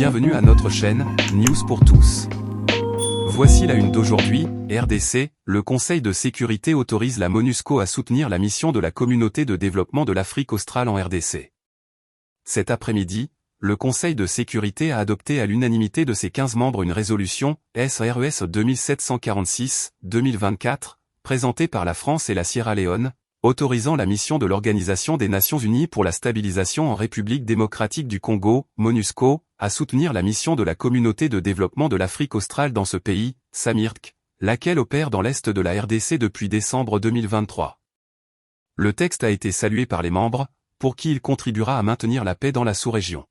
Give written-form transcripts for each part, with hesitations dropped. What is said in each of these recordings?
Bienvenue à notre chaîne, News pour tous. Voici la une d'aujourd'hui, RDC, le Conseil de sécurité autorise la MONUSCO à soutenir la mission de la Communauté de développement de l'Afrique australe en RDC. Cet après-midi, le Conseil de sécurité a adopté à l'unanimité de ses 15 membres une résolution, SRES 2746-2024, présentée par la France et la Sierra Leone, autorisant la mission de l'Organisation des Nations Unies pour la stabilisation en République démocratique du Congo, MONUSCO, à soutenir la mission de la Communauté de développement de l'Afrique australe dans ce pays, SAMIRC, laquelle opère dans l'est de la RDC depuis décembre 2023. Le texte a été salué par les membres, pour qui il contribuera à maintenir la paix dans la sous-région.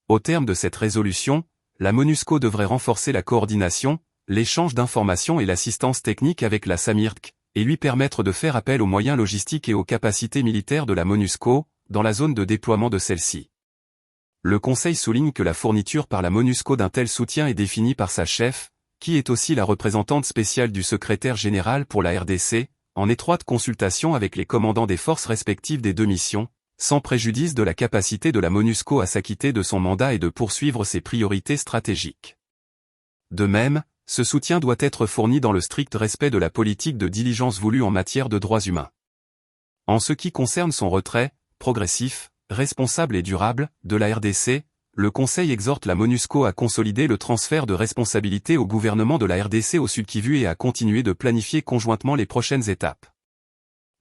Au terme de cette résolution, la MONUSCO devrait renforcer la coordination, l'échange d'informations et l'assistance technique avec la SAMIRC, et lui permettre de faire appel aux moyens logistiques et aux capacités militaires de la MONUSCO, dans la zone de déploiement de celle-ci. Le Conseil souligne que la fourniture par la MONUSCO d'un tel soutien est définie par sa chef, qui est aussi la représentante spéciale du secrétaire général pour la RDC, en étroite consultation avec les commandants des forces respectives des deux missions, sans préjudice de la capacité de la MONUSCO à s'acquitter de son mandat et de poursuivre ses priorités stratégiques. De même, ce soutien doit être fourni dans le strict respect de la politique de diligence voulue en matière de droits humains. En ce qui concerne son retrait, progressif, responsable et durable, de la RDC, le Conseil exhorte la MONUSCO à consolider le transfert de responsabilité au gouvernement de la RDC au Sud-Kivu et à continuer de planifier conjointement les prochaines étapes.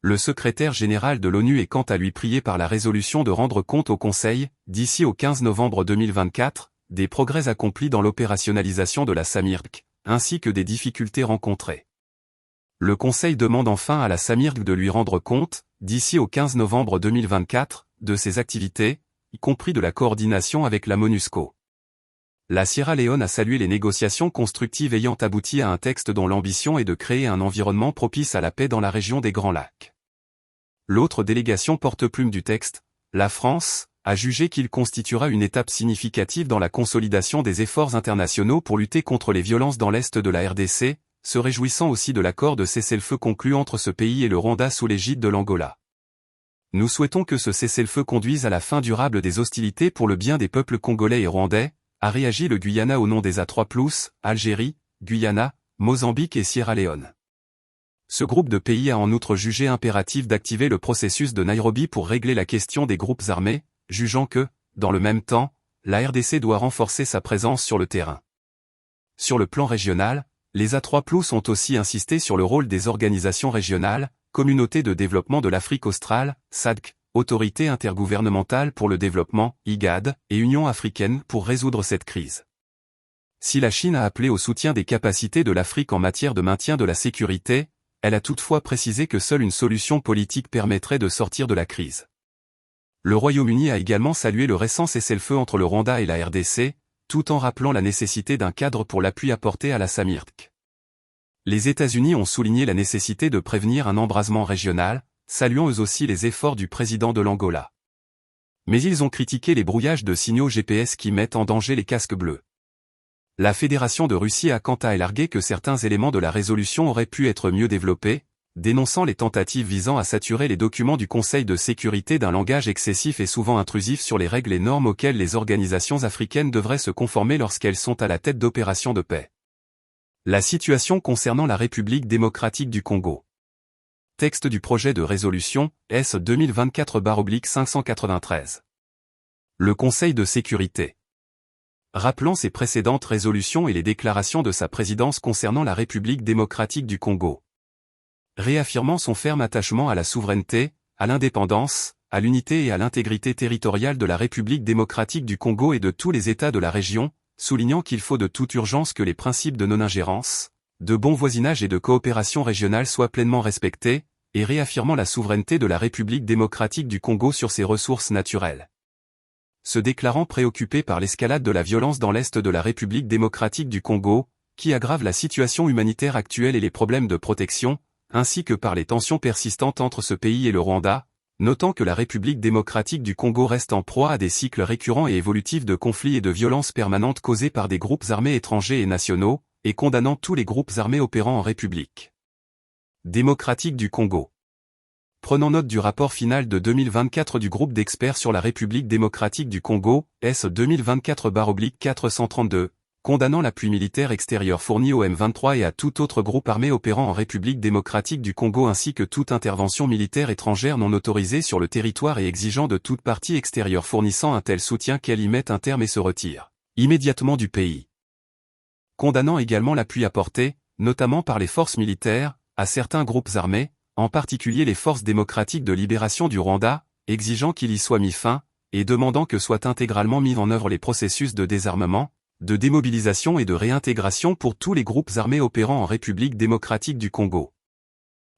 Le secrétaire général de l'ONU est quant à lui prié par la résolution de rendre compte au Conseil, d'ici au 15 novembre 2024, des progrès accomplis dans l'opérationnalisation de la SAMIRC, ainsi que des difficultés rencontrées. Le Conseil demande enfin à la SAMIRC de lui rendre compte, d'ici au 15 novembre 2024, de ses activités, y compris de la coordination avec la MONUSCO. La Sierra Leone a salué les négociations constructives ayant abouti à un texte dont l'ambition est de créer un environnement propice à la paix dans la région des Grands Lacs. L'autre délégation porte-plume du texte, la France, a jugé qu'il constituera une étape significative dans la consolidation des efforts internationaux pour lutter contre les violences dans l'est de la RDC, se réjouissant aussi de l'accord de cessez-le-feu conclu entre ce pays et le Rwanda sous l'égide de l'Angola. Nous souhaitons que ce cessez-le-feu conduise à la fin durable des hostilités pour le bien des peuples congolais et rwandais, a réagi le Guyana au nom des A3+, Algérie, Guyana, Mozambique et Sierra Leone. Ce groupe de pays a en outre jugé impératif d'activer le processus de Nairobi pour régler la question des groupes armés, jugeant que, dans le même temps, la RDC doit renforcer sa présence sur le terrain. Sur le plan régional, les A3+, ont aussi insisté sur le rôle des organisations régionales, Communauté de développement de l'Afrique australe, SADC, Autorité intergouvernementale pour le développement, IGAD, et Union africaine pour résoudre cette crise. Si la Chine a appelé au soutien des capacités de l'Afrique en matière de maintien de la sécurité, elle a toutefois précisé que seule une solution politique permettrait de sortir de la crise. Le Royaume-Uni a également salué le récent cessez-le-feu entre le Rwanda et la RDC, tout en rappelant la nécessité d'un cadre pour l'appui apporté à la SAMIRC. Les États-Unis ont souligné la nécessité de prévenir un embrasement régional, saluant eux aussi les efforts du président de l'Angola. Mais ils ont critiqué les brouillages de signaux GPS qui mettent en danger les casques bleus. La Fédération de Russie a quant à elle argué que certains éléments de la résolution auraient pu être mieux développés, dénonçant les tentatives visant à saturer les documents du Conseil de sécurité d'un langage excessif et souvent intrusif sur les règles et normes auxquelles les organisations africaines devraient se conformer lorsqu'elles sont à la tête d'opérations de paix. La situation concernant la République démocratique du Congo. Texte du projet de résolution, S 2024-593. Le Conseil de sécurité. Rappelant ses précédentes résolutions et les déclarations de sa présidence concernant la République démocratique du Congo. Réaffirmant son ferme attachement à la souveraineté, à l'indépendance, à l'unité et à l'intégrité territoriale de la République démocratique du Congo et de tous les États de la région, soulignant qu'il faut de toute urgence que les principes de non-ingérence, de bon voisinage et de coopération régionale soient pleinement respectés, et réaffirmant la souveraineté de la République démocratique du Congo sur ses ressources naturelles. Se déclarant préoccupé par l'escalade de la violence dans l'est de la République démocratique du Congo, qui aggrave la situation humanitaire actuelle et les problèmes de protection, ainsi que par les tensions persistantes entre ce pays et le Rwanda, notant que la République démocratique du Congo reste en proie à des cycles récurrents et évolutifs de conflits et de violences permanentes causés par des groupes armés étrangers et nationaux, et condamnant tous les groupes armés opérant en République démocratique du Congo. Prenant note du rapport final de 2024 du groupe d'experts sur la République démocratique du Congo, S 2024/432, condamnant l'appui militaire extérieur fourni au M23 et à tout autre groupe armé opérant en République démocratique du Congo ainsi que toute intervention militaire étrangère non autorisée sur le territoire et exigeant de toute partie extérieure fournissant un tel soutien qu'elle y mette un terme et se retire immédiatement du pays. Condamnant également l'appui apporté, notamment par les forces militaires, à certains groupes armés, en particulier les forces démocratiques de libération du Rwanda, exigeant qu'il y soit mis fin, et demandant que soient intégralement mis en œuvre les processus de désarmement, de démobilisation et de réintégration pour tous les groupes armés opérant en République démocratique du Congo.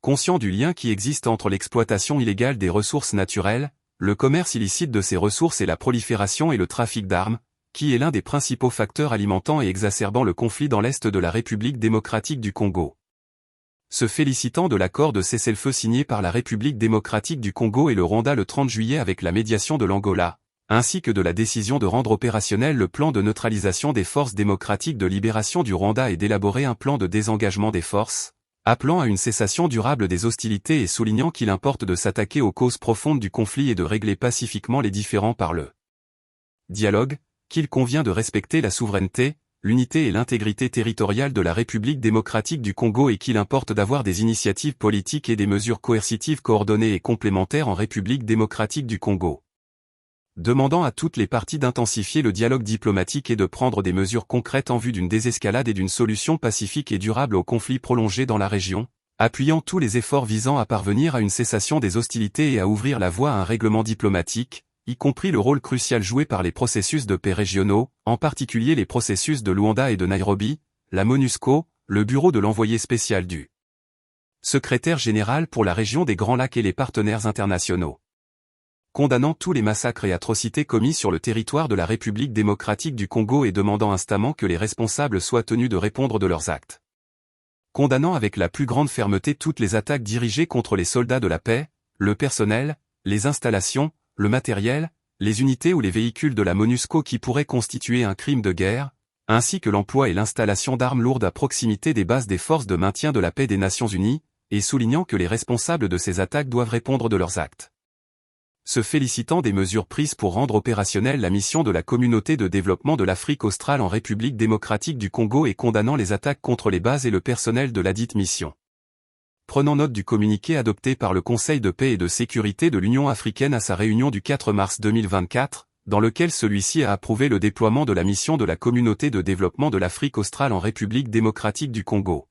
Conscient du lien qui existe entre l'exploitation illégale des ressources naturelles, le commerce illicite de ces ressources et la prolifération et le trafic d'armes, qui est l'un des principaux facteurs alimentant et exacerbant le conflit dans l'est de la République démocratique du Congo. Se félicitant de l'accord de cessez-le-feu signé par la République démocratique du Congo et le Rwanda le 30 juillet avec la médiation de l'Angola, ainsi que de la décision de rendre opérationnel le plan de neutralisation des forces démocratiques de libération du Rwanda et d'élaborer un plan de désengagement des forces, appelant à une cessation durable des hostilités et soulignant qu'il importe de s'attaquer aux causes profondes du conflit et de régler pacifiquement les différends par le dialogue, qu'il convient de respecter la souveraineté, l'unité et l'intégrité territoriale de la République démocratique du Congo et qu'il importe d'avoir des initiatives politiques et des mesures coercitives coordonnées et complémentaires en République démocratique du Congo. Demandant à toutes les parties d'intensifier le dialogue diplomatique et de prendre des mesures concrètes en vue d'une désescalade et d'une solution pacifique et durable au conflit prolongé dans la région, appuyant tous les efforts visant à parvenir à une cessation des hostilités et à ouvrir la voie à un règlement diplomatique, y compris le rôle crucial joué par les processus de paix régionaux, en particulier les processus de Luanda et de Nairobi, la MONUSCO, le bureau de l'envoyé spécial du secrétaire général pour la région des Grands Lacs et les partenaires internationaux. Condamnant tous les massacres et atrocités commis sur le territoire de la République démocratique du Congo et demandant instamment que les responsables soient tenus de répondre de leurs actes. Condamnant avec la plus grande fermeté toutes les attaques dirigées contre les soldats de la paix, le personnel, les installations, le matériel, les unités ou les véhicules de la MONUSCO qui pourraient constituer un crime de guerre, ainsi que l'emploi et l'installation d'armes lourdes à proximité des bases des forces de maintien de la paix des Nations Unies, et soulignant que les responsables de ces attaques doivent répondre de leurs actes. Se félicitant des mesures prises pour rendre opérationnelle la mission de la Communauté de développement de l'Afrique australe en République démocratique du Congo et condamnant les attaques contre les bases et le personnel de ladite mission. Prenant note du communiqué adopté par le Conseil de paix et de sécurité de l'Union africaine à sa réunion du 4 mars 2024, dans lequel celui-ci a approuvé le déploiement de la mission de la Communauté de développement de l'Afrique australe en République démocratique du Congo.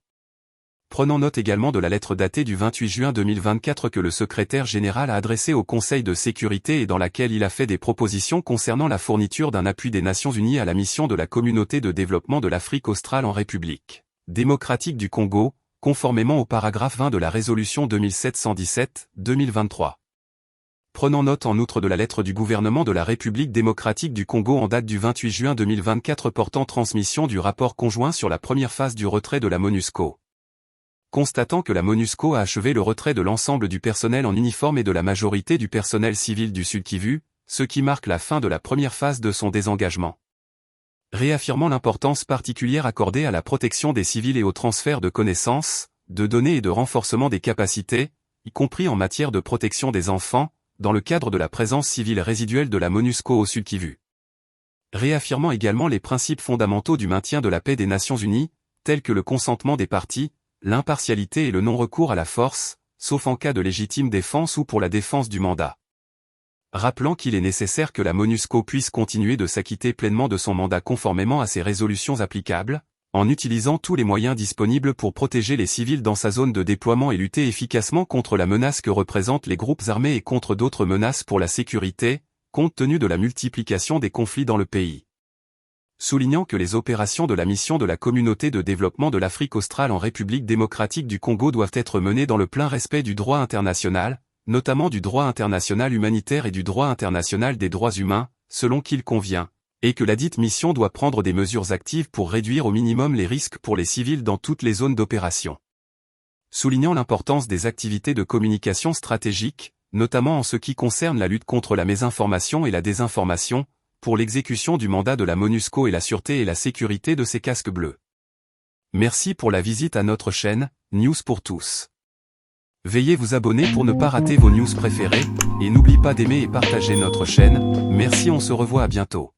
Prenant note également de la lettre datée du 28 juin 2024 que le secrétaire général a adressée au Conseil de sécurité et dans laquelle il a fait des propositions concernant la fourniture d'un appui des Nations Unies à la mission de la Communauté de développement de l'Afrique australe en République démocratique du Congo, conformément au paragraphe 20 de la résolution 2717-2023. Prenant note en outre de la lettre du gouvernement de la République démocratique du Congo en date du 28 juin 2024 portant transmission du rapport conjoint sur la première phase du retrait de la MONUSCO. Constatant que la MONUSCO a achevé le retrait de l'ensemble du personnel en uniforme et de la majorité du personnel civil du Sud-Kivu, ce qui marque la fin de la première phase de son désengagement. Réaffirmant l'importance particulière accordée à la protection des civils et au transfert de connaissances, de données et de renforcement des capacités, y compris en matière de protection des enfants, dans le cadre de la présence civile résiduelle de la MONUSCO au Sud-Kivu. Réaffirmant également les principes fondamentaux du maintien de la paix des Nations Unies, tels que le consentement des parties, l'impartialité et le non-recours à la force, sauf en cas de légitime défense ou pour la défense du mandat. Rappelant qu'il est nécessaire que la MONUSCO puisse continuer de s'acquitter pleinement de son mandat conformément à ses résolutions applicables, en utilisant tous les moyens disponibles pour protéger les civils dans sa zone de déploiement et lutter efficacement contre la menace que représentent les groupes armés et contre d'autres menaces pour la sécurité, compte tenu de la multiplication des conflits dans le pays. Soulignant que les opérations de la mission de la Communauté de développement de l'Afrique australe en République démocratique du Congo doivent être menées dans le plein respect du droit international, notamment du droit international humanitaire et du droit international des droits humains, selon qu'il convient, et que ladite mission doit prendre des mesures actives pour réduire au minimum les risques pour les civils dans toutes les zones d'opération. Soulignant l'importance des activités de communication stratégique, notamment en ce qui concerne la lutte contre la mésinformation et la désinformation, pour l'exécution du mandat de la MONUSCO et la sûreté et la sécurité de ses casques bleus. Merci pour la visite à notre chaîne, News pour tous. Veuillez vous abonner pour ne pas rater vos news préférées, et n'oublie pas d'aimer et partager notre chaîne. Merci, on se revoit à bientôt.